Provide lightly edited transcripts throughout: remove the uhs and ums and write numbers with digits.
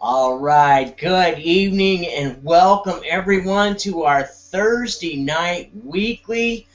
All right, good evening and welcome everyone to our Thursday night weekly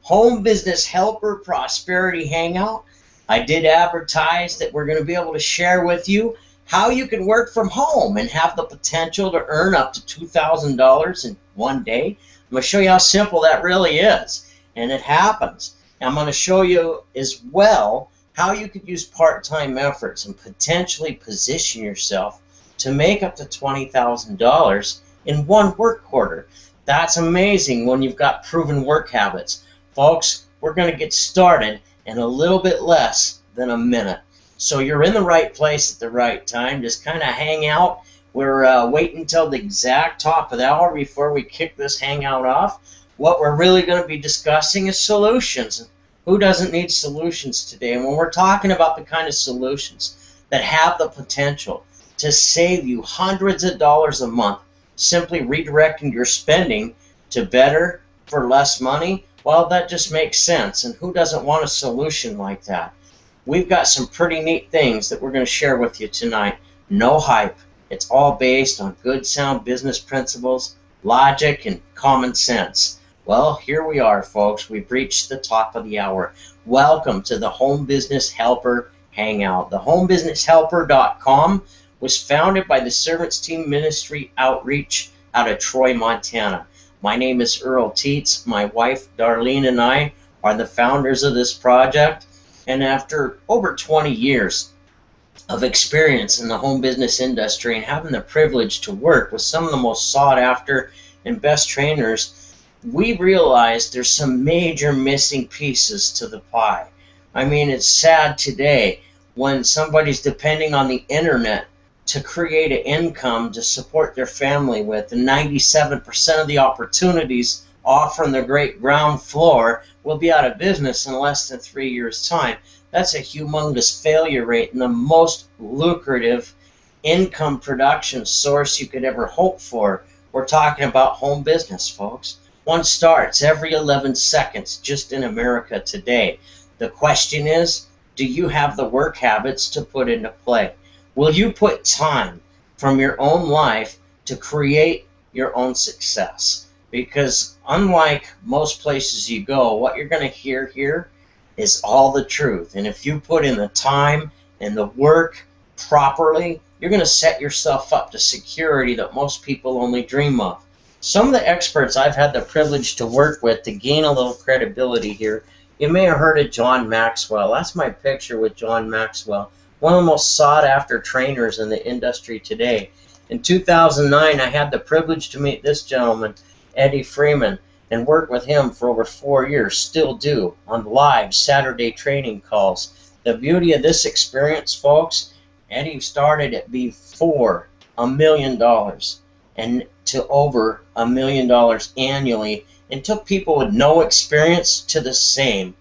Home Business Helper Prosperity Hangout. I did advertise that we're going to be able to share with you how you can work from home and have the potential to earn up to $2,000 in one day. I'm going to show you how simple that really is, and it happens. I'm going to show you as well how you could use part-time efforts and potentially position yourself to make up to $20,000 in one work quarter. That's amazing when you've got proven work habits. Folks, we're going to get started in a little bit less than a minute. So you're in the right place at the right time. Just kind of hang out. We're waiting until the exact top of the hour before we kick this hangout off. What we're really going to be discussing is solutions. Who doesn't need solutions today? And when we're talking about the kind of solutions that have the potential to save you hundreds of dollars a month, simply redirecting your spending to better for less money, well, that just makes sense. And who doesn't want a solution like that? We've got some pretty neat things that we're going to share with you tonight. No hype. It's all based on good, sound business principles, logic, and common sense. Well, here we are, folks. We've reached the top of the hour. Welcome to the Home Business Helper Hangout. The homebusinesshelper.com was founded by the Servants Team Ministry Outreach out of Troy, Montana. My name is Earl Teets. My wife, Darlene, and I are the founders of this project. And after over 20 years of experience in the home business industry and having the privilege to work with some of the most sought after and best trainers, we realized there's some major missing pieces to the pie. I mean, it's sad today when somebody's depending on the internet to create an income to support their family with, and 97% of the opportunities offering the great ground floor will be out of business in less than 3 years' time. That's a humongous failure rate and the most lucrative income production source you could ever hope for. We're talking about home business, folks. One starts every 11 seconds just in America today. The question is, do you have the work habits to put into play? Will you put time from your own life to create your own success? Because unlike most places you go, what you're going to hear here is all the truth. And if you put in the time and the work properly, you're going to set yourself up to security that most people only dream of. Some of the experts I've had the privilege to work with to gain a little credibility here, you may have heard of John Maxwell. That's my picture with John Maxwell, one of the most sought after trainers in the industry today. In 2009, I had the privilege to meet this gentleman, Eddie Freeman, and work with him for over 4 years, still do, on live Saturday training calls. The beauty of this experience, folks, Eddie started at before $1 million and to over $1 million annually, and took people with no experience to the same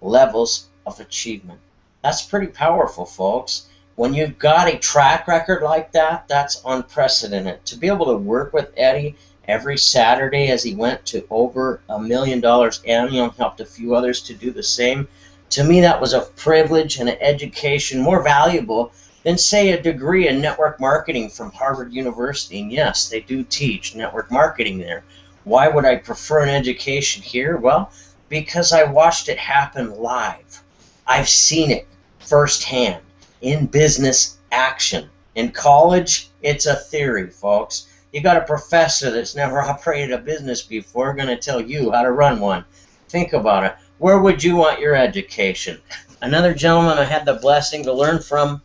levels of achievement. That's pretty powerful, folks. When you've got a track record like that, that's unprecedented. To be able to work with Eddie every Saturday as he went to over $1 million annually and helped a few others to do the same, to me that was a privilege and an education more valuable than, say, a degree in network marketing from Harvard University. And yes, they do teach network marketing there. Why would I prefer an education here? Well, because I watched it happen live. I've seen it firsthand in business action. In college, it's a theory, folks. You got a professor that's never operated a business before going to tell you how to run one. Think about it. Where would you want your education? Another gentleman I had the blessing to learn from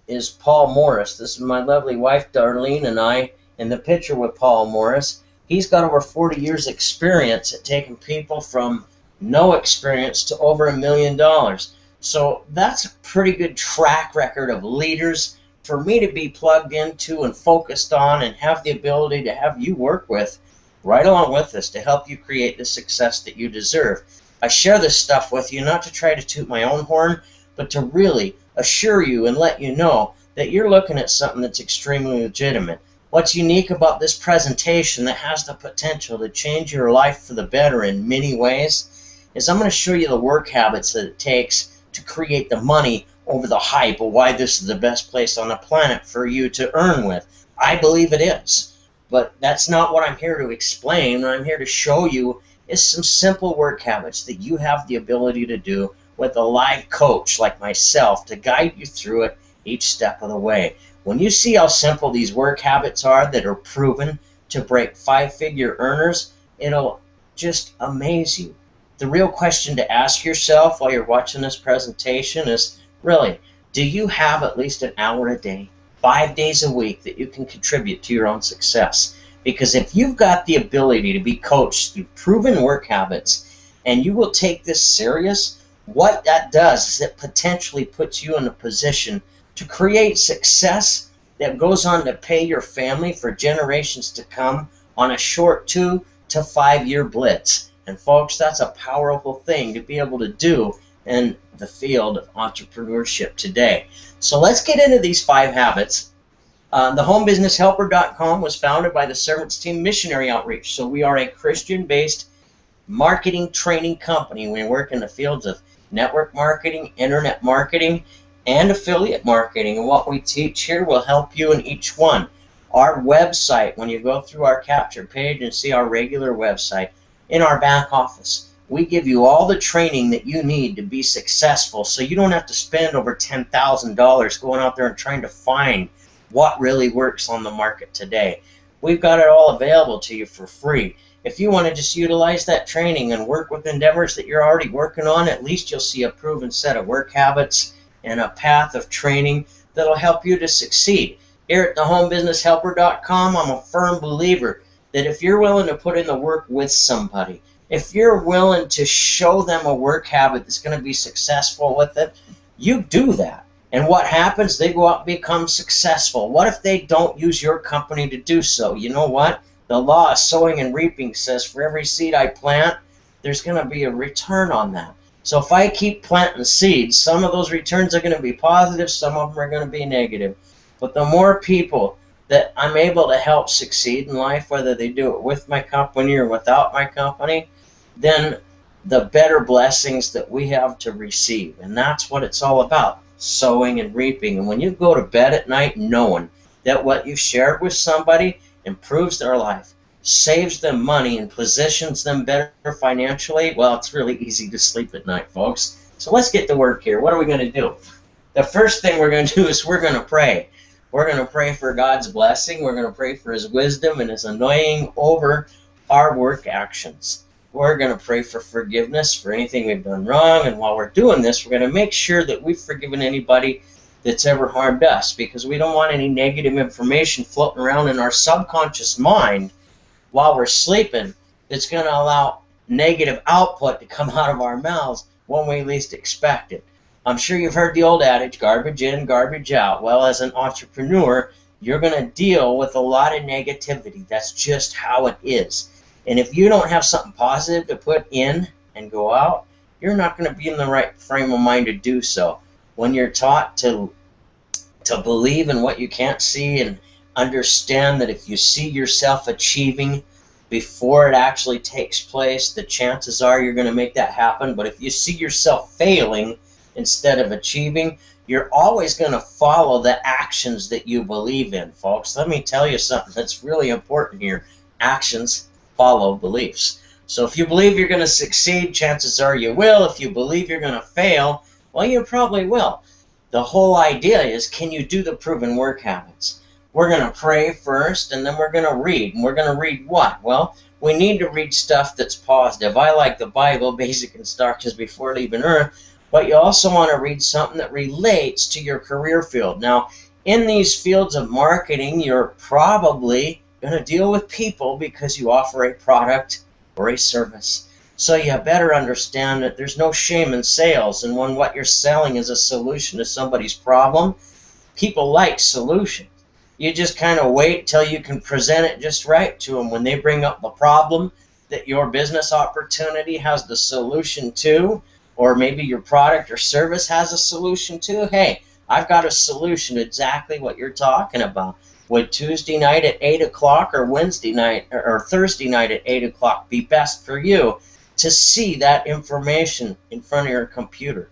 is Paul Morris. This is my lovely wife Darlene and I in the picture with Paul Morris. He's got over 40 years experience at taking people from no experience to over $1 million. So that's a pretty good track record of leaders for me to be plugged into and focused on and have the ability to have you work with right along with us to help you create the success that you deserve. I share this stuff with you not to try to toot my own horn, but to really assure you and let you know that you're looking at something that's extremely legitimate. What's unique about this presentation that has the potential to change your life for the better in many ways is I'm going to show you the work habits that it takes to create the money over the hype of why this is the best place on the planet for you to earn with. I believe it is. But that's not what I'm here to explain. What I'm here to show you is some simple work habits that you have the ability to do with a live coach like myself to guide you through it each step of the way. When you see how simple these work habits are that are proven to break five-figure earners, it'll just amaze you. The real question to ask yourself while you're watching this presentation is, really, do you have at least an hour a day, 5 days a week that you can contribute to your own success? Because if you've got the ability to be coached through proven work habits and you will take this serious, what that does is it potentially puts you in a position to create success that goes on to pay your family for generations to come on a short 2 to 5 year blitz. And folks, that's a powerful thing to be able to do in the field of entrepreneurship today. So let's get into these 5 habits. The homebusinesshelper.com was founded by the Servants Team Missionary Outreach. So we are a Christian-based marketing training company. We work in the fields of network marketing, internet marketing, and affiliate marketing. And what we teach here will help you in each one. Our website, when you go through our capture page and see our regular website, in our back office, we give you all the training that you need to be successful so you don't have to spend over $10,000 going out there and trying to find what really works on the market today. We've got it all available to you for free. If you want to just utilize that training and work with endeavors that you're already working on, at least you'll see a proven set of work habits and a path of training that'll help you to succeed. Here at thehomebusinesshelper.com, I'm a firm believer that if you're willing to put in the work with somebody, if you're willing to show them a work habit that's going to be successful with it, you do that. And what happens? They go out and become successful. What if they don't use your company to do so? You know what? The law of sowing and reaping says for every seed I plant, there's going to be a return on that. So if I keep planting seeds, some of those returns are going to be positive, some of them are going to be negative. But the more people that I'm able to help succeed in life, whether they do it with my company or without my company, then the better blessings that we have to receive. And that's what it's all about, sowing and reaping. And when you go to bed at night knowing that what you've shared with somebody improves their life, saves them money, and positions them better financially, well, it's really easy to sleep at night, folks. So let's get to work here. What are we going to do? The first thing we're going to do is we're going to pray. We're going to pray for God's blessing. We're going to pray for His wisdom and His anointing over our work actions. We're going to pray for forgiveness for anything we've done wrong. And while we're doing this, we're going to make sure that we've forgiven anybody that's ever harmed us, because we don't want any negative information floating around in our subconscious mind while we're sleeping that's going to allow negative output to come out of our mouths when we least expect it. I'm sure you've heard the old adage, garbage in, garbage out. Well, as an entrepreneur, you're going to deal with a lot of negativity. That's just how it is. And if you don't have something positive to put in and go out, you're not going to be in the right frame of mind to do so. When you're taught to believe in what you can't see and understand that if you see yourself achieving before it actually takes place, the chances are you're going to make that happen. But if you see yourself failing instead of achieving, you're always going to follow the actions that you believe in, folks. Let me tell you something that's really important here. Actions follow beliefs. So if you believe you're going to succeed, chances are you will. If you believe you're going to fail, well, you probably will. The whole idea is, can you do the proven work habits? We're going to pray first, and then we're going to read. And we're going to read what? Well, we need to read stuff that's positive. I like the Bible, basic instructions before leaving Earth, but you also want to read something that relates to your career field. Now, in these fields of marketing, you're probably going to deal with people because you offer a product or a service. So you better understand that there's no shame in sales, and when what you're selling is a solution to somebody's problem, people like solutions. You just kind of wait till you can present it just right to them. When they bring up the problem that your business opportunity has the solution to, or maybe your product or service has a solution to, hey, I've got a solution to exactly what you're talking about. Would Tuesday night at 8 o'clock or Wednesday night or Thursday night at 8 o'clock be best for you to see that information in front of your computer?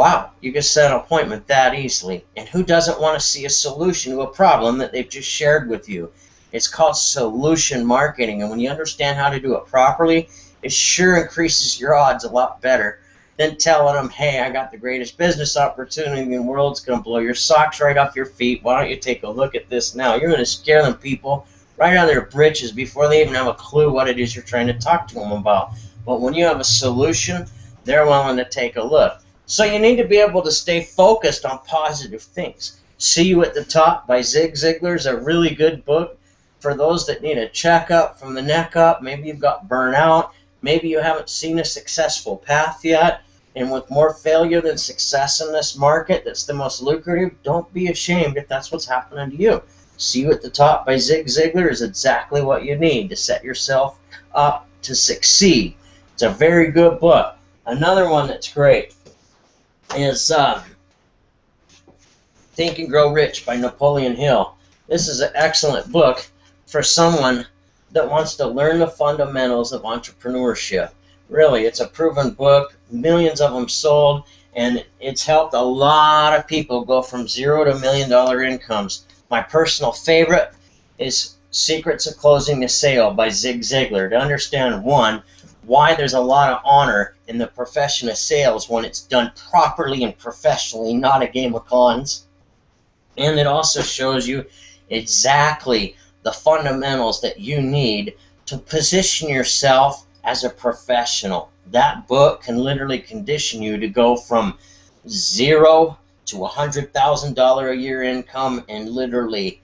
Wow, you can set an appointment that easily. And who doesn't want to see a solution to a problem that they've just shared with you? It's called solution marketing, and when you understand how to do it properly, it sure increases your odds a lot better than telling them, hey, I got the greatest business opportunity in the world. It's going to blow your socks right off your feet. Why don't you take a look at this now? You're going to scare them people right out of their britches before they even have a clue what it is you're trying to talk to them about. But when you have a solution, they're willing to take a look. So you need to be able to stay focused on positive things. See You at the Top by Zig Ziglar is a really good book for those that need a checkup from the neck up. Maybe you've got burnout. Maybe you haven't seen a successful path yet. And with more failure than success in this market that's the most lucrative, don't be ashamed if that's what's happening to you. See You at the Top by Zig Ziglar is exactly what you need to set yourself up to succeed. It's a very good book. Another one that's great is Think and Grow Rich by Napoleon Hill. This is an excellent book for someone that wants to learn the fundamentals of entrepreneurship. Really, it's a proven book, millions of them sold, and it's helped a lot of people go from $0 to $1 million incomes. My personal favorite is Secrets of Closing the Sale by Zig Ziglar, to understand, one, why there's a lot of honor in the profession of sales when it's done properly and professionally, not a game of cons. And it also shows you exactly the fundamentals that you need to position yourself as a professional. That book can literally condition you to go from $0 to $100,000 a year income in literally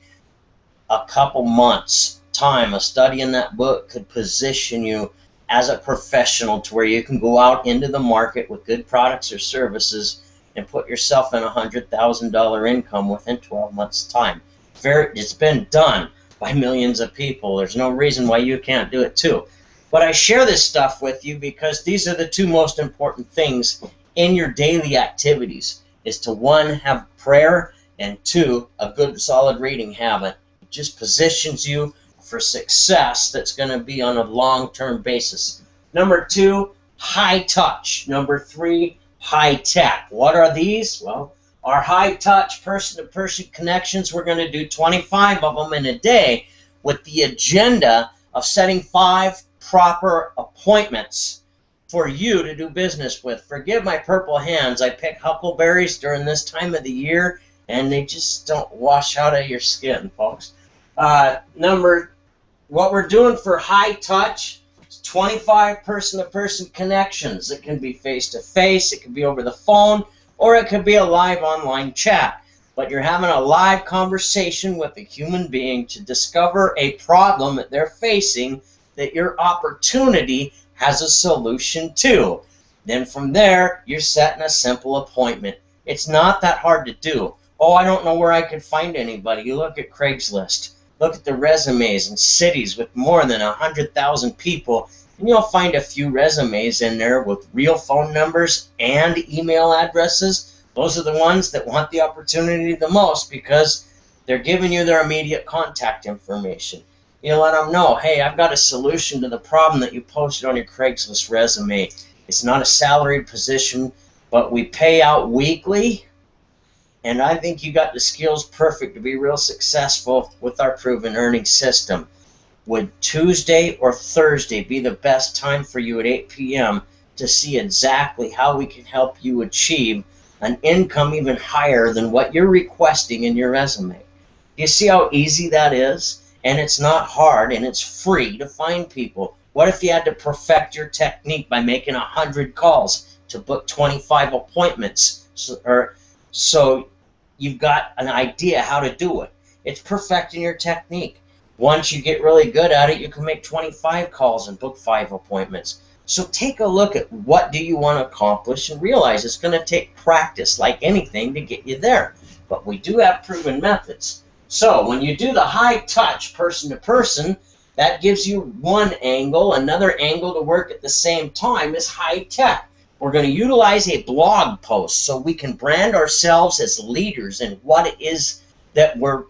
a couple months' time. A study in that book could position you as a professional to where you can go out into the market with good products or services and put yourself in a $100,000 income within 12 months' time. It's been done by millions of people. There's no reason why you can't do it too. But I share this stuff with you because these are the two most important things in your daily activities, is to, one, have prayer, and two, a good solid reading habit. It just positions you for success that's going to be on a long-term basis. Number two, high touch. Number three, high tech. What are these? Well, our high touch person-to-person connections, we're going to do 25 of them in a day with the agenda of setting 5 proper appointments for you to do business with. Forgive my purple hands. I pick huckleberries during this time of the year, and they just don't wash out of your skin, folks. What we're doing for high touch is 25 person-to-person connections. It can be face-to-face, it can be over the phone, or it could be a live online chat. But you're having a live conversation with a human being to discover a problem that they're facing that your opportunity has a solution to. Then from there, you're setting a simple appointment. It's not that hard to do. Oh, I don't know where I could find anybody. You look at Craigslist. Look at the resumes in cities with more than 100,000 people, and you'll find a few resumes in there with real phone numbers and email addresses. Those are the ones that want the opportunity the most because they're giving you their immediate contact information. You let them know, hey, I've got a solution to the problem that you posted on your Craigslist resume. It's not a salaried position, but we pay out weekly. And I think you got the skills perfect to be real successful with our proven earning system. Would Tuesday or Thursday be the best time for you at 8 p.m. to see exactly how we can help you achieve an income even higher than what you're requesting in your resume? You see how easy that is? And it's not hard, and it's free to find people. What if you had to perfect your technique by making 100 calls to book 25 appointments? So you've got an idea how to do it. It's perfecting your technique. Once you get really good at it, you can make 25 calls and book 5 appointments. So take a look at what do you want to accomplish and realize it's going to take practice like anything to get you there. But we do have proven methods. So when you do the high touch person to person, that gives you one angle. Another angle to work at the same time is high tech. We're going to utilize a blog post so we can brand ourselves as leaders in what it is that we're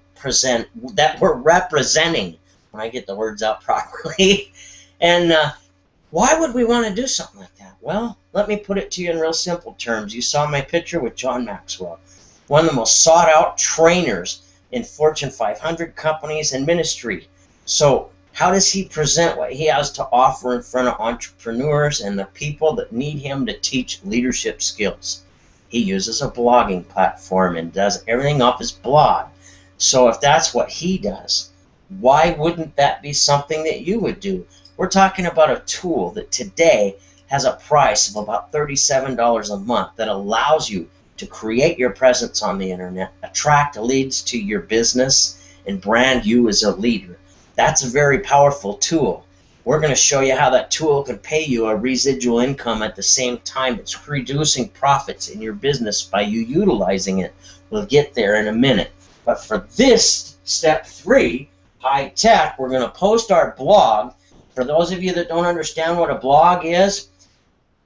representing, when I get the words out properly. And Why would we want to do something like that? Well, let me put it to you in real simple terms. You saw my picture with John Maxwell, one of the most sought out trainers in Fortune 500 companies and ministry. So how does he present what he has to offer in front of entrepreneurs and the people that need him to teach leadership skills? He uses a blogging platform and does everything off his blog. So if that's what he does, why wouldn't that be something that you would do? We're talking about a tool that today has a price of about $37 a month that allows you to create your presence on the internet, attract leads to your business, and brand you as a leader. That's a very powerful tool. We're going to show you how that tool can pay you a residual income at the same time it's reducing profits in your business by you utilizing it. We'll get there in a minute. But for this step 3, HiTech, we're going to post our blog. For those of you that don't understand what a blog is,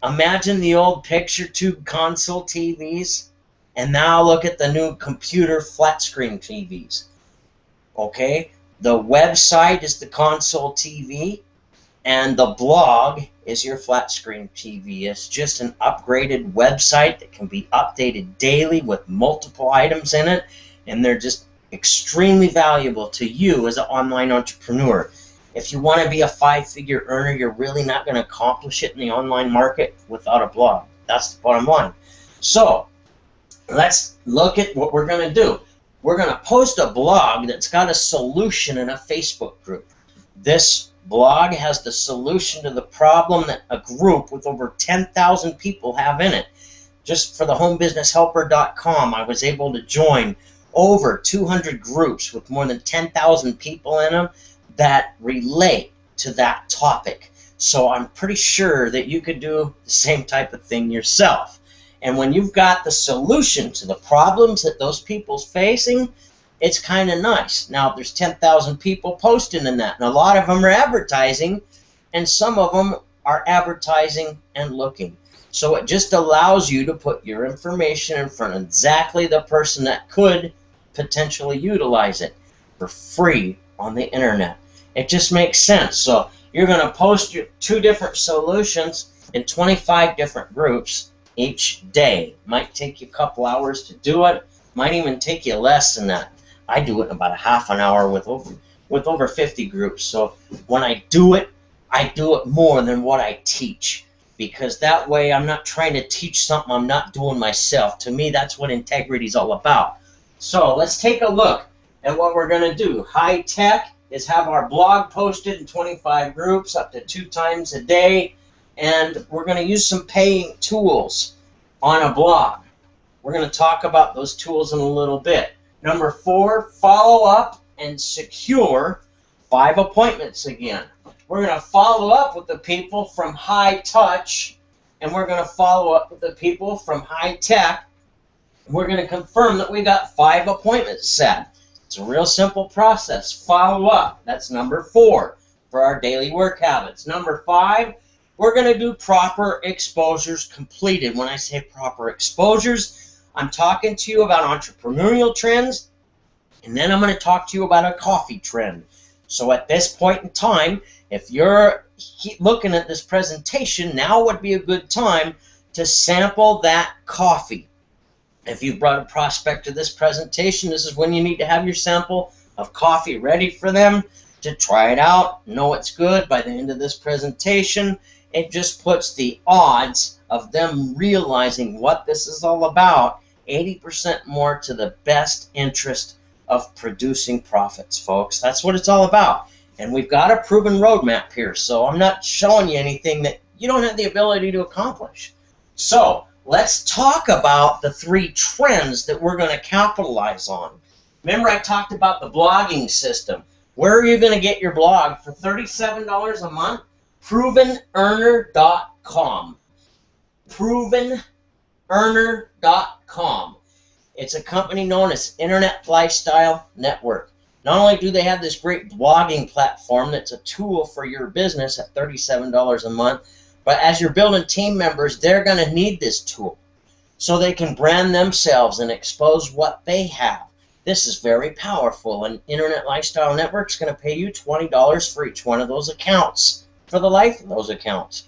imagine the old picture tube console TVs, and now look at the new computer flat screen TVs. Okay? The website is the console TV, and the blog is your flat screen TV. It's just an upgraded website that can be updated daily with multiple items in it, and they're just extremely valuable to you as an online entrepreneur. If you want to be a 5-figure earner, you're really not going to accomplish it in the online market without a blog. That's the bottom line. So let's look at what we're going to do. We're going to post a blog that's got a solution in a Facebook group. This blog has the solution to the problem that a group with over 10,000 people have in it. Just for the homebusinesshelper.com, I was able to join over 200 groups with more than 10,000 people in them that relate to that topic. So I'm pretty sure that you could do the same type of thing yourself. And when you've got the solution to the problems that those people's facing, it's kind of nice. Now, there's 10,000 people posting in that, and a lot of them are advertising, and some of them are advertising and looking. So it just allows you to put your information in front of exactly the person that could potentially utilize it for free on the internet. It just makes sense. So you're going to post your 2 different solutions in 25 different groups each day. Might take you a couple hours to do it. Might even take you less than that. I do it in about a half an hour with over 50 groups. So when I do it more than what I teach, because that way I'm not trying to teach something I'm not doing myself. To me, that's what integrity is all about. So let's take a look at what we're going to do. HiTech is have our blog posted in 25 groups up to 2 times a day, and we're going to use some paying tools on a blog. We're going to talk about those tools in a little bit. Number 4, follow up and secure 5 appointments again. We're going to follow up with the people from HiTouch, and we're going to follow up with the people from HiTech. We're going to confirm that we got 5 appointments set. It's a real simple process. Follow up. That's number 4 for our daily work habits. Number 5, we're going to do proper exposures completed. When I say proper exposures, I'm talking to you about entrepreneurial trends, and then I'm going to talk to you about a coffee trend. So at this point in time, if you're looking at this presentation, now would be a good time to sample that coffee. If you've brought a prospect to this presentation, this is when you need to have your sample of coffee ready for them to try it out, know it's good. By the end of this presentation, it just puts the odds of them realizing what this is all about 80% more to the best interest of producing profits, folks. That's what it's all about. And we've got a proven roadmap here, so I'm not showing you anything that you don't have the ability to accomplish. So let's talk about the 3 trends that we're going to capitalize on. Remember, I talked about the blogging system. Where are you going to get your blog for $37 a month? ProvenEarner.com. ProvenEarner.com. It's a company known as Internet Lifestyle Network. Not only do they have this great blogging platform that's a tool for your business at $37 a month, but as you're building team members, they're going to need this tool so they can brand themselves and expose what they have. This is very powerful, and Internet Lifestyle Network is going to pay you $20 for each one of those accounts. for the life of those accounts.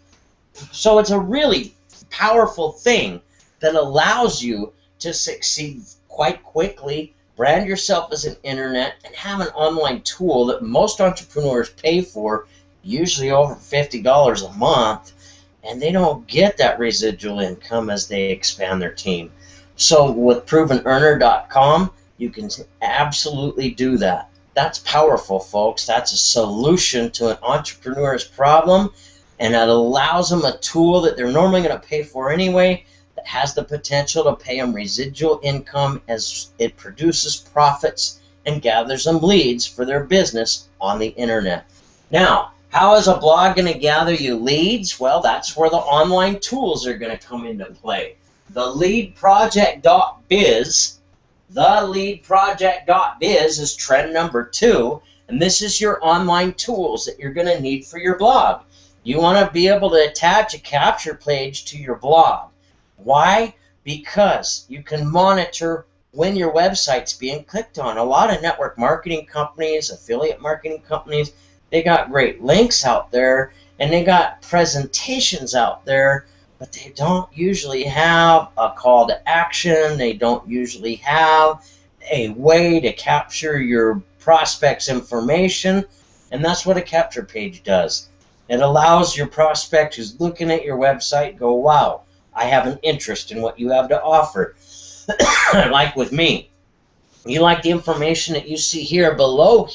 So it's a really powerful thing that allows you to succeed quite quickly, brand yourself as an internet, and have an online tool that most entrepreneurs pay for, usually over $50 a month, and they don't get that residual income as they expand their team. So with provenearner.com, you can absolutely do that. That's powerful, folks. That's a solution to an entrepreneur's problem, and it allows them a tool that they're normally going to pay for anyway, that has the potential to pay them residual income as it produces profits and gathers them leads for their business on the internet. Now, how is a blog going to gather you leads? Well, that's where the online tools are going to come into play. The leadproject.biz is trend number 2, and this is your online tools that you're going to need for your blog. You want to be able to attach a capture page to your blog. Why? Because you can monitor when your website's being clicked on. A lot of network marketing companies, affiliate marketing companies, they got great links out there and they got presentations out there, but they don't usually have a call to action. They don't usually have a way to capture your prospect's information, and that's what a capture page does. It allows your prospect who's looking at your website go, wow, I have an interest in what you have to offer. Like with me, you like the information that you see below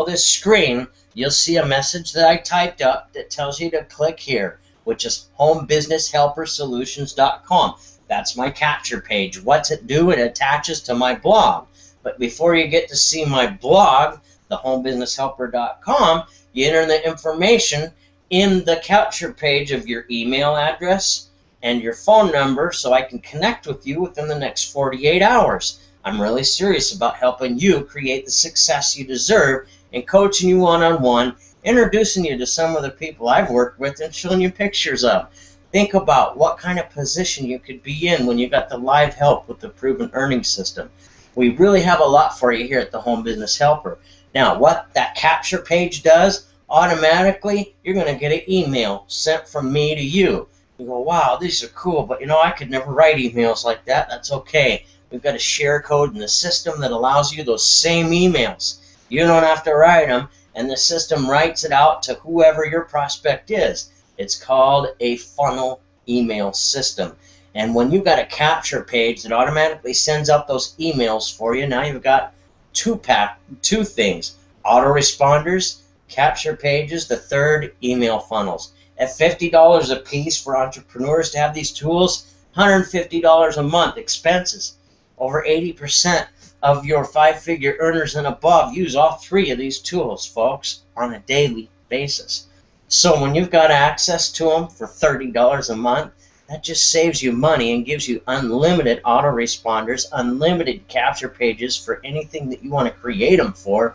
this screen, you'll see a message that I typed up that tells you to click here, which is homebusinesshelpersolutions.com. That's my capture page. What's it do? It attaches to my blog. But before you get to see my blog, the homebusinesshelper.com, you enter the information in the capture page of your email address and your phone number so I can connect with you within the next 48 hours. I'm really serious about helping you create the success you deserve and coaching you one-on-one, introducing you to some of the people I've worked with and showing you pictures of. Think about what kind of position you could be in when you got the live help with the proven earning system. We really have a lot for you here at the Home Business Helper. Now, what that capture page does, automatically, you're going to get an email sent from me to you. You go, wow, these are cool, but I could never write emails like that. That's okay. We've got a share code in the system that allows you those same emails. You don't have to write them, and the system writes it out to whoever your prospect is. It's called a funnel email system. And when you've got a capture page that automatically sends out those emails for you, now you've got two things: autoresponders, capture pages, the third, email funnels. At $50 a piece for entrepreneurs to have these tools, $150 a month expenses. Over 80% of your 5-figure earners and above use all 3 of these tools, folks, on a daily basis. So when you've got access to them for $30 a month, that just saves you money and gives you unlimited autoresponders, unlimited capture pages for anything that you want to create them for,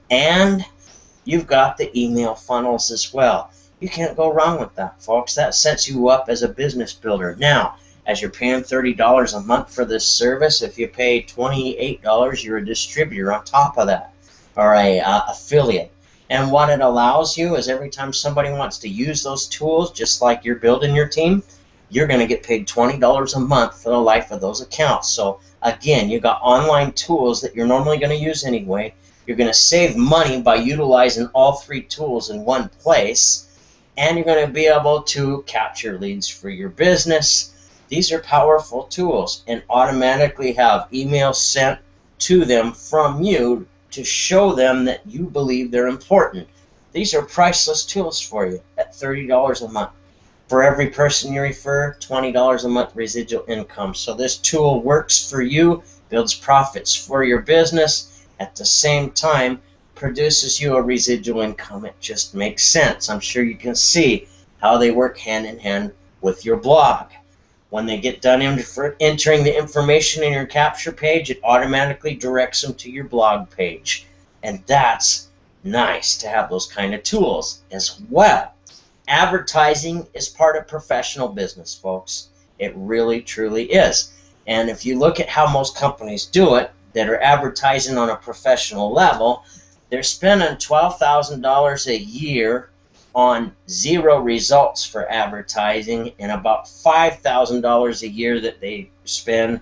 and you've got the email funnels as well. You can't go wrong with that, folks. That sets you up as a business builder. Now, as you're paying $30 a month for this service, if you pay $28, you're a distributor on top of that, or a affiliate. And what it allows you is every time somebody wants to use those tools, just like you're building your team, you're going to get paid $20 a month for the life of those accounts. So again, you've got online tools that you're normally going to use anyway. You're going to save money by utilizing all 3 tools in one place, and you're going to be able to capture leads for your business. These are powerful tools, and automatically have emails sent to them from you to show them that you believe they're important. These are priceless tools for you at $30 a month. For every person you refer, $20 a month residual income. So this tool works for you, builds profits for your business, at the same time produces you a residual income. It just makes sense. I'm sure you can see how they work hand in hand with your blog. When they get done entering the information in your capture page, it automatically directs them to your blog page. And that's nice to have those kind of tools as well. Advertising is part of professional business, folks. It really, truly is. And if you look at how most companies do it that are advertising on a professional level, they're spending $12,000 a year on zero results for advertising and about $5,000 a year that they spend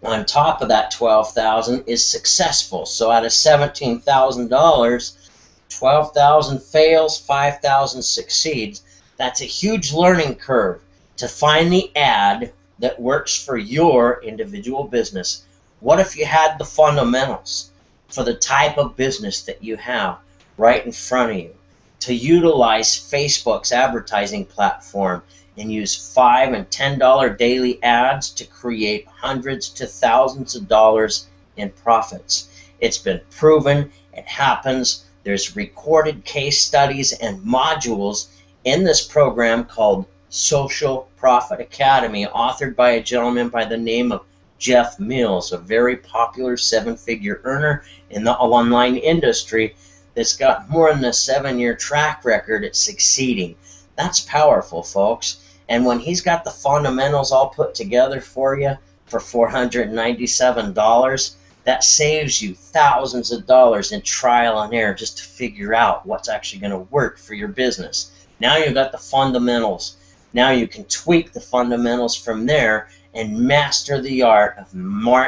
on top of that $12,000 is successful. So out of $17,000, 12,000 fails, 5,000 succeeds. That's a huge learning curve to find the ad that works for your individual business. What if you had the fundamentals for the type of business that you have right in front of you to utilize Facebook's advertising platform and use $5 and $10 daily ads to create hundreds to thousands of dollars in profits? It's been proven. It happens. There's recorded case studies and modules in this program called Social Profit Academy, authored by a gentleman by the name of Jeff Mills, a very popular seven-figure earner in the online industry that's got more than a 7-year track record at succeeding. That's powerful, folks. And when he's got the fundamentals all put together for you for $497, that saves you thousands of dollars in trial and error just to figure out what's actually going to work for your business. Now you've got the fundamentals. Now you can tweak the fundamentals from there and master the art of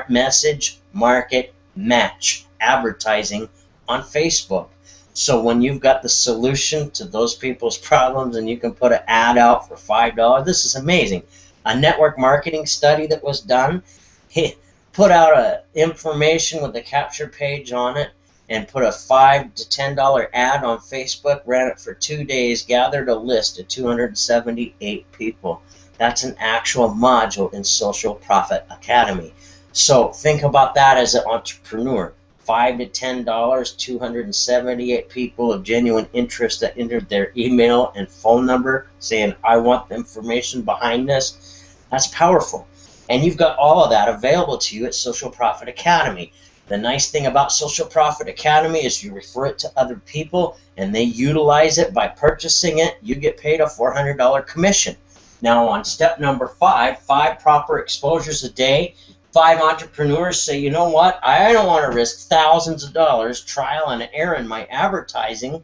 message, market, match advertising on Facebook. So when you've got the solution to those people's problems and you can put an ad out for $5, this is amazing. A network marketing study that was done, he put out information with a capture page on it and put a $5 to $10 ad on Facebook, ran it for 2 days, gathered a list of 278 people. That's an actual module in Social Profit Academy. So think about that as an entrepreneur. $5 to $10, 278 people of genuine interest that entered their email and phone number saying, I want the information behind this. That's powerful. And you've got all of that available to you at Social Profit Academy. The nice thing about Social Profit Academy is you refer it to other people and they utilize it by purchasing it. You get paid a $400 commission. Now on step number 5, 5 proper exposures a day, 5 entrepreneurs say, you know what, I don't want to risk thousands of dollars trial and error in my advertising.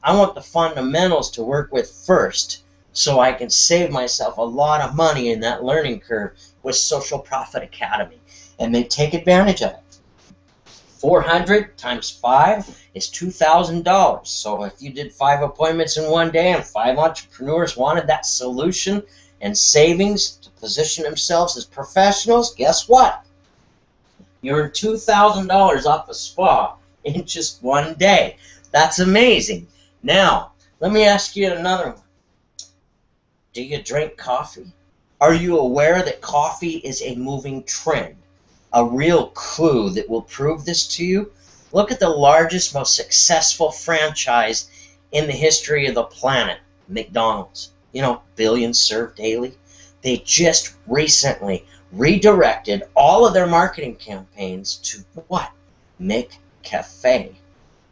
I want the fundamentals to work with first so I can save myself a lot of money in that learning curve with Social Profit Academy. And they take advantage of it. 400 times 5 is $2,000. So if you did 5 appointments in one day and 5 entrepreneurs wanted that solution and savings to position themselves as professionals, guess what? You earned $2,000 off a spa in just one day. That's amazing. Now, let me ask you another one. Do you drink coffee? Are you aware that coffee is a moving trend? A real clue that will prove this to you? Look at the largest, most successful franchise in the history of the planet, McDonald's. You know, billions served daily. They just recently redirected all of their marketing campaigns to what? McCafe.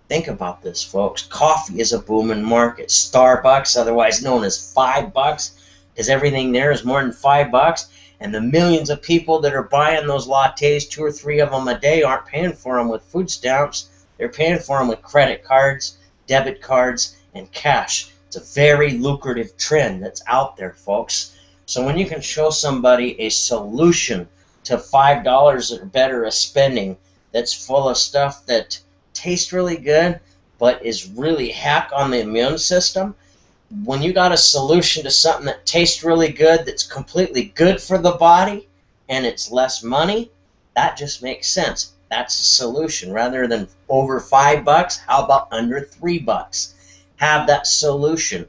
Think about this, folks. Coffee is a booming market. Starbucks, otherwise known as $5, because everything there is more than $5. And the millions of people that are buying those lattes, 2 or 3 of them a day, aren't paying for them with food stamps. They're paying for them with credit cards, debit cards, and cash. It's a very lucrative trend that's out there, folks. So when you can show somebody a solution to $5 or better of spending that's full of stuff that tastes really good but is really hack on the immune system, when you got a solution to something that tastes really good, that's completely good for the body, and it's less money, that just makes sense. That's a solution. Rather than over $5, how about under $3? Have that solution.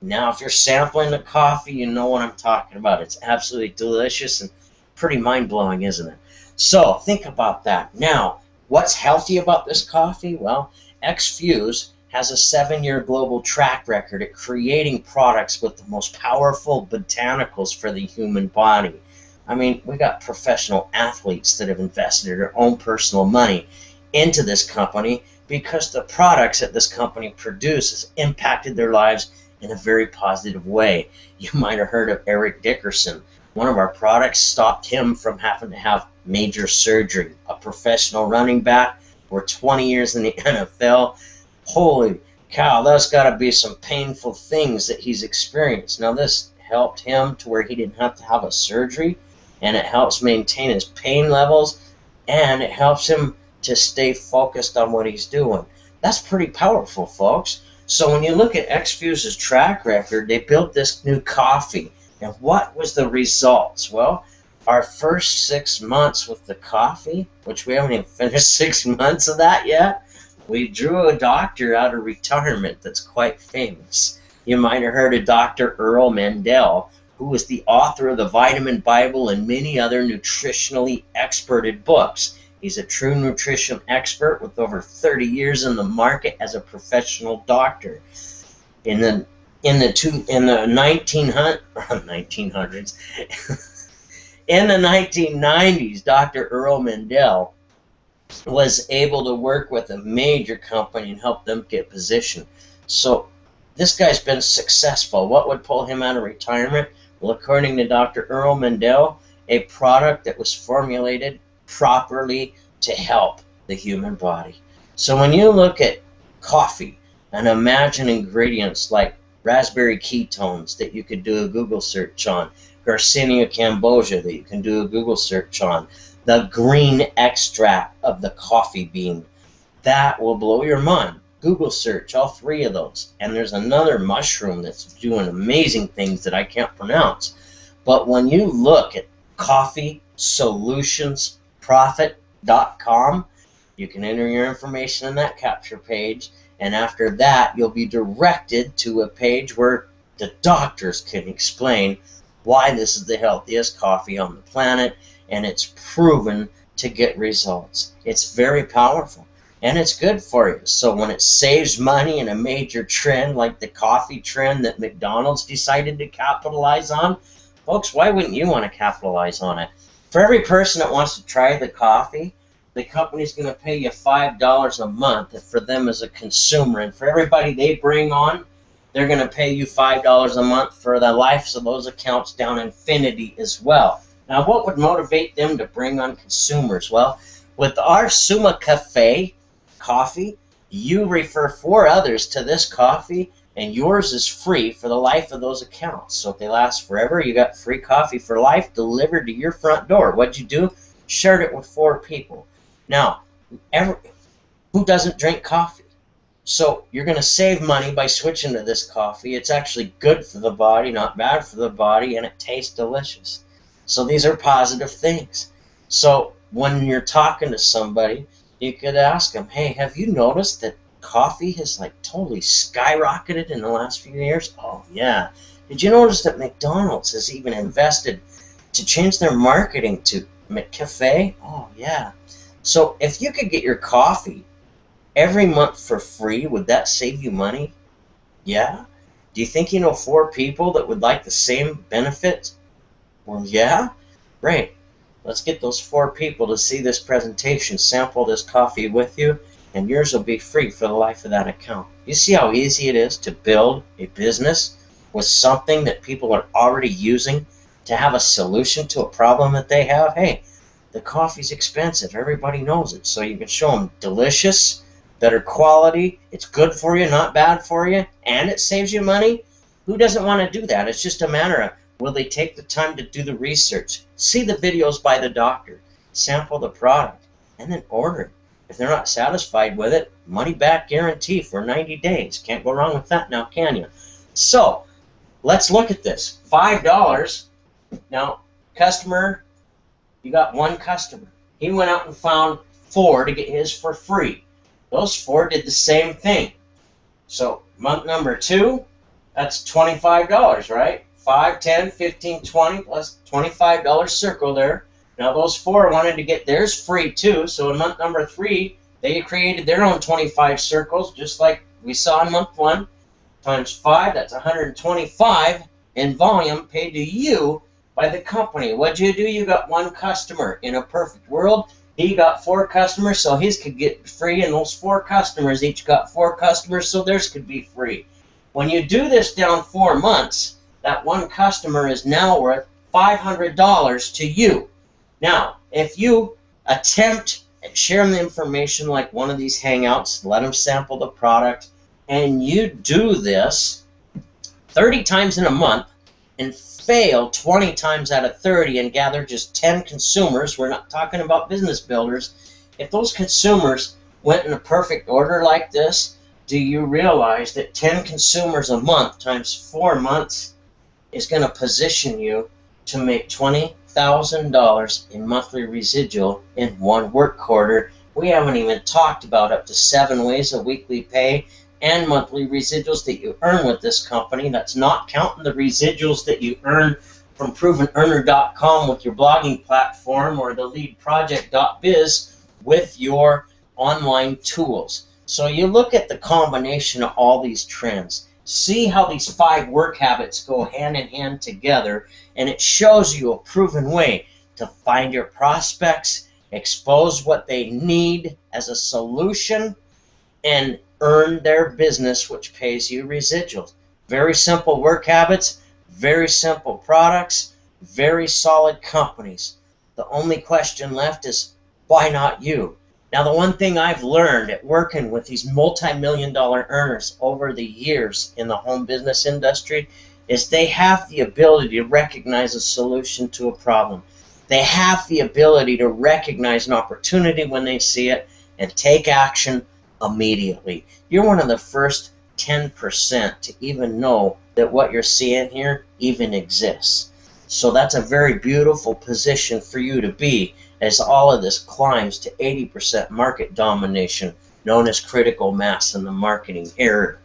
Now, if you're sampling the coffee, you know what I'm talking about. It's absolutely delicious and pretty mind-blowing, isn't it? So, think about that. Now, what's healthy about this coffee? Well, X-Fuse has a 7-year global track record at creating products with the most powerful botanicals for the human body. I mean, we got professional athletes that have invested their own personal money into this company because the products that this company produces impacted their lives in a very positive way. You might have heard of Eric Dickerson. One of our products stopped him from having to have major surgery. A professional running back, for 20 years in the NFL. Holy cow, that's got to be some painful things that he's experienced. Now, this helped him to where he didn't have to have a surgery, and it helps maintain his pain levels, and it helps him to stay focused on what he's doing. That's pretty powerful, folks. So when you look at XFuse's track record, they built this new coffee. And what was the results? Well, our first 6 months with the coffee, which we haven't even finished 6 months of that yet, we drew a doctor out of retirement that's quite famous. You might have heard of Dr. Earl Mandel, who was the author of the Vitamin Bible and many other nutritionally experted books. He's a true nutrition expert with over 30 years in the market as a professional doctor. In the 1990s, Dr. Earl Mandel was able to work with a major company and help them get positioned. So this guy's been successful. What would pull him out of retirement? Well, according to Dr. Earl Mandel, a product that was formulated properly to help the human body. So when you look at coffee and imagine ingredients like raspberry ketones that you could do a Google search on, Garcinia cambogia that you can do a Google search on, the green extract of the coffee bean, that will blow your mind. Google search all three of those. And there's another mushroom that's doing amazing things that I can't pronounce. But when you look at coffeesolutionsprofit.com, you can enter your information in that capture page, and after that you'll be directed to a page where the doctors can explain why this is the healthiest coffee on the planet, and it's proven to get results. It's very powerful, and it's good for you. So when it saves money in a major trend like the coffee trend that McDonald's decided to capitalize on, folks, why wouldn't you want to capitalize on it? For every person that wants to try the coffee, the company's going to pay you $5 a month for them as a consumer. And for everybody they bring on, they're going to pay you $5 a month for the life of those accounts down infinity as well. Now, what would motivate them to bring on consumers? Well, with our Suma Cafe coffee, you refer 4 others to this coffee, and yours is free for the life of those accounts. So if they last forever, you got free coffee for life delivered to your front door. What'd you do? Shared it with 4 people. Now, who doesn't drink coffee? So you're going to save money by switching to this coffee. It's actually good for the body, not bad for the body, and it tastes delicious. So these are positive things. So when you're talking to somebody, you could ask them, hey, have you noticed that coffee has like totally skyrocketed in the last few years? Oh, yeah. Did you notice that McDonald's has even invested to change their marketing to McCafe? Oh, yeah. So if you could get your coffee every month for free, would that save you money? Yeah. Do you think you know 4 people that would like the same benefits? Well, yeah. Great. Let's get those 4 people to see this presentation, sample this coffee with you, and yours will be free for the life of that account. You see how easy it is to build a business with something that people are already using to have a solution to a problem that they have? Hey, the coffee's expensive. Everybody knows it. So you can show them delicious, better quality, it's good for you, not bad for you, and it saves you money. Who doesn't want to do that? It's just a matter of, will they take the time to do the research, see the videos by the doctor, sample the product, and then order it. If they're not satisfied with it, money back guarantee for 90 days. Can't go wrong with that now, can you? So let's look at this. $5. Now, customer, you got 1 customer. He went out and found 4 to get his for free. Those 4 did the same thing. So month number 2, that's $25, right? 5, 10, 15, 20 plus $25 circle there. Now those 4 wanted to get theirs free too. So in month number 3, they created their own 25 circles, just like we saw in month 1. Times 5, that's 125 in volume paid to you by the company. What'd you do? You got 1 customer. In a perfect world, he got 4 customers, so his could get free, and those 4 customers each got 4 customers, so theirs could be free. When you do this down 4 months, that 1 customer is now worth $500 to you. Now, if you attempt and share them the information like one of these hangouts, let them sample the product, and you do this 30 times in a month and fail 20 times out of 30 and gather just 10 consumers, we're not talking about business builders, if those consumers went in a perfect order like this, do you realize that 10 consumers a month times 4 months is going to position you to make $20,000 in monthly residual in one work quarter? We haven't even talked about up to 7 ways of weekly pay and monthly residuals that you earn with this company. That's not counting the residuals that you earn from provenearner.com with your blogging platform or the leadproject.biz with your online tools. So you look at the combination of all these trends, see how these 5 work habits go hand in hand together, and it shows you a proven way to find your prospects, expose what they need as a solution, and earn their business, which pays you residuals. Very simple work habits, very simple products, very solid companies. The only question left is, why not you? Now, the one thing I've learned at working with these multi-million-dollar earners over the years in the home business industry is they have the ability to recognize a solution to a problem. They have the ability to recognize an opportunity when they see it and take action immediately. You're one of the first 10% to even know that what you're seeing here even exists. So that's a very beautiful position for you to be as all of this climbs to 80% market domination, known as critical mass in the marketing area.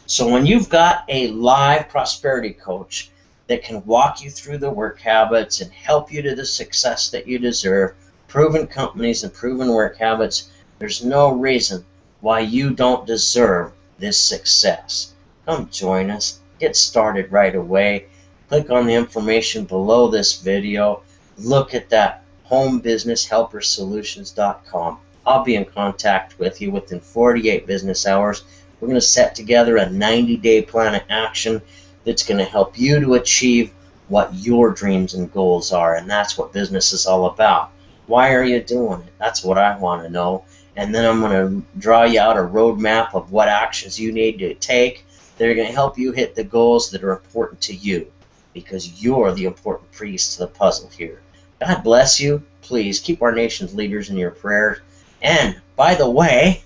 So when you've got a live prosperity coach that can walk you through the work habits and help you to the success that you deserve, proven companies and proven work habits, there's no reason why you don't deserve this success. Come join us. Get started right away. Click on the information below this video. Look at that homebusinesshelpersolutions.com. I'll be in contact with you within 48 business hours. We're going to set together a 90-day plan of action that's going to help you to achieve what your dreams and goals are, and that's what business is all about. Why are you doing it? That's what I want to know. And then I'm going to draw you out a roadmap of what actions you need to take that are going to help you hit the goals that are important to you, because you're the important piece to the puzzle here. God bless you. Please keep our nation's leaders in your prayers. And, by the way,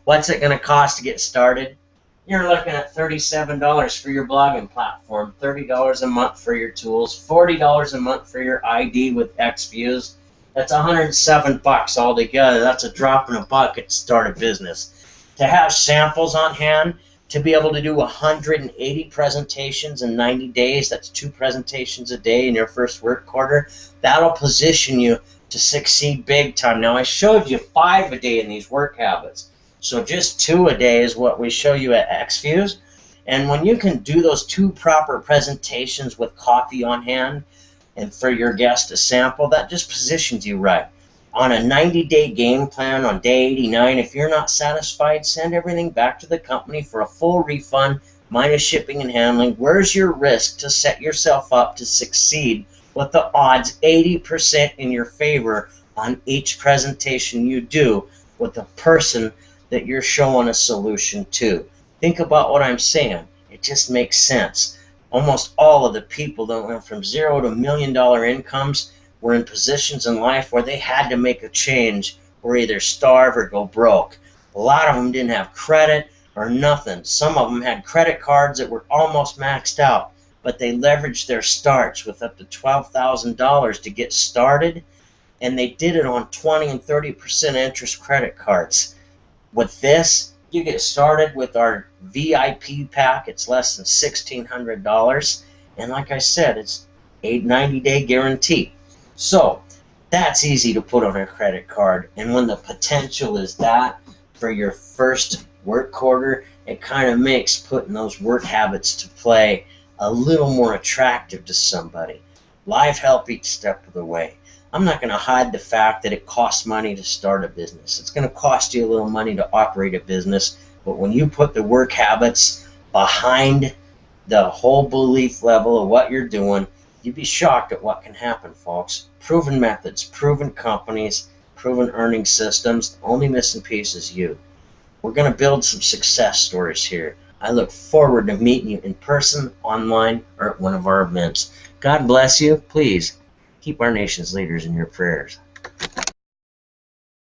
what's it going to cost to get started? You're looking at $37 for your blogging platform, $30 a month for your tools, $40 a month for your ID with X views. That's $107 altogether. That's a drop in a bucket to start a business. To have samples on hand, to be able to do 180 presentations in 90 days, that's 2 presentations a day in your first work quarter, that'll position you to succeed big time. Now, I showed you 5 a day in these work habits, so just 2 a day is what we show you at XViews. And when you can do those 2 proper presentations with coffee on hand and for your guest to sample, that just positions you right. On a 90-day game plan on day 89, if you're not satisfied, send everything back to the company for a full refund, minus shipping and handling. Where's your risk to set yourself up to succeed with the odds 80% in your favor on each presentation you do with the person that you're showing a solution to? Think about what I'm saying. It just makes sense. Almost all of the people that went from $0 to $1 million incomes were in positions in life where they had to make a change or either starve or go broke. A lot of them didn't have credit or nothing. Some of them had credit cards that were almost maxed out, but they leveraged their starts with up to $12,000 to get started, and they did it on 20 and 30% interest credit cards. With this, you get started with our VIP pack. It's less than $1,600, and like I said, it's a 90-day guarantee. So that's easy to put on a credit card, and when the potential is that for your first work quarter, it kind of makes putting those work habits to play a little more attractive to somebody. Live help each step of the way. I'm not going to hide the fact that it costs money to start a business. It's going to cost you a little money to operate a business, but when you put the work habits behind the whole belief level of what you're doing, you'd be shocked at what can happen, folks. Proven methods, proven companies, proven earning systems. The only missing piece is you. We're going to build some success stories here. I look forward to meeting you in person, online, or at one of our events. God bless you. Please keep our nation's leaders in your prayers.